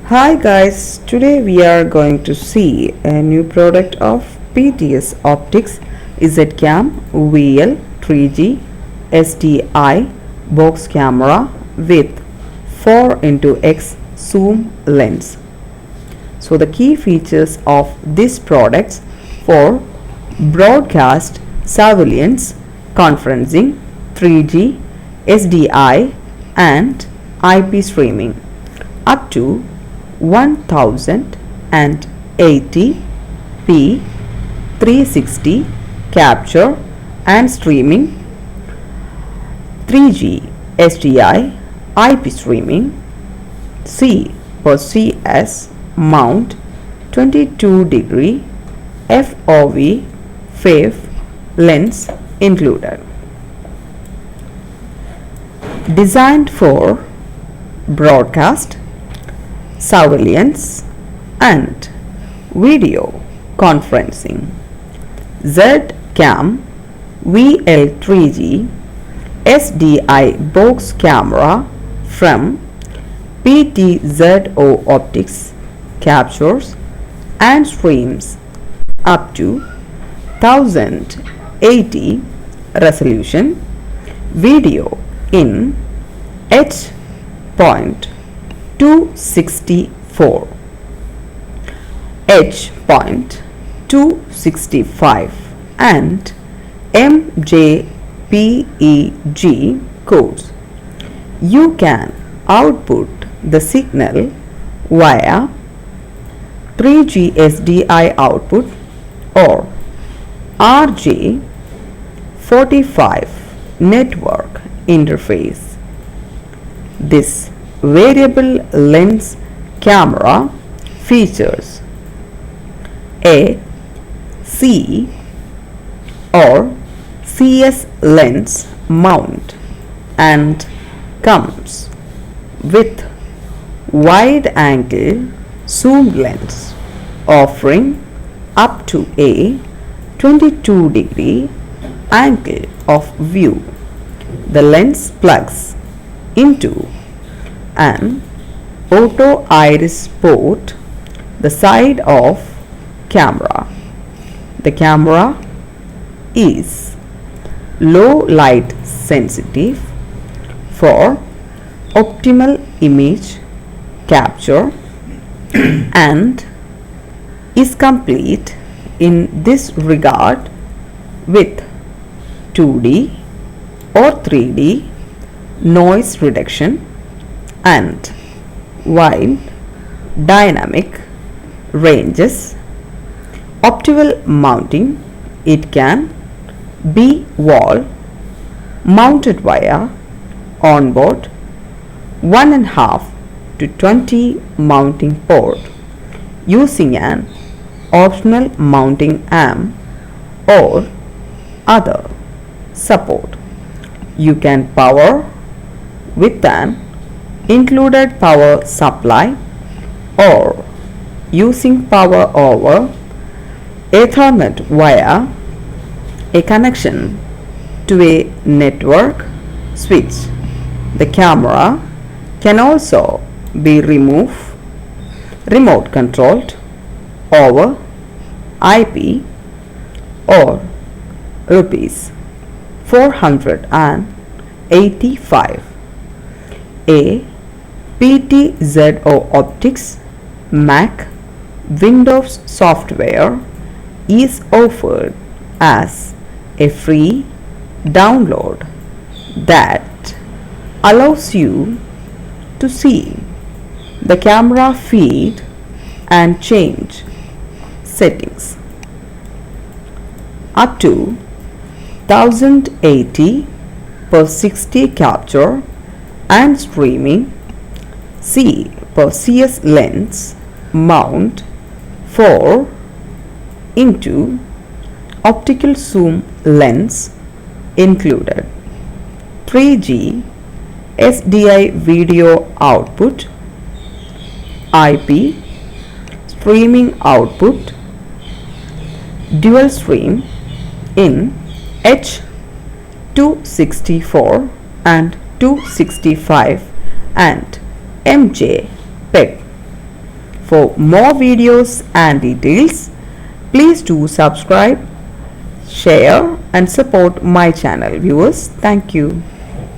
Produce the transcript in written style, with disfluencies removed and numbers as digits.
Hi guys, today we are going to see a new product of PTS Optics ZCam VL 3G SDI box camera with 4x zoom lens. So the key features of this product for broadcast surveillance, conferencing, 3G, SDI and IP streaming up to 1080p 360 capture and streaming, 3G SDI IP streaming, C per CS mount, 22-degree FOV FAVE lens included. Designed for broadcast, surveillance and video conferencing, ZCam VL3G SDI box camera from PTZO Optics captures and streams up to 1080 resolution video in H.264, H.265 and MJPEG codes. You can output the signal via 3G SDI output or RJ45 network interface. This variable lens camera features a C or CS lens mount and comes with wide angle zoom lens offering up to a 22-degree angle of view. The lens plugs into an auto iris port the side of camera. The camera is low light sensitive for optimal image capture and is complete in this regard with 2D or 3D noise reduction and wide dynamic ranges. Optical mounting, it can be wall mounted via onboard 1.5 to 20 mounting port using an optional mounting arm or other support. You can power with an included power supply or using power over Ethernet via a connection to a network switch. The camera can also be remote controlled over IP or rupees 485. A PTZO Optics Mac Windows software is offered as a free download that allows you to see the camera feed and change settings up to 1080 per 60 capture and streaming, C per CS lens mount 4 into optical zoom lens included, 3G SDI video output, IP streaming output, dual stream in H.264 and 265 and MJPEG For more videos and details, please do subscribe, share and support my channel. Viewers, thank you.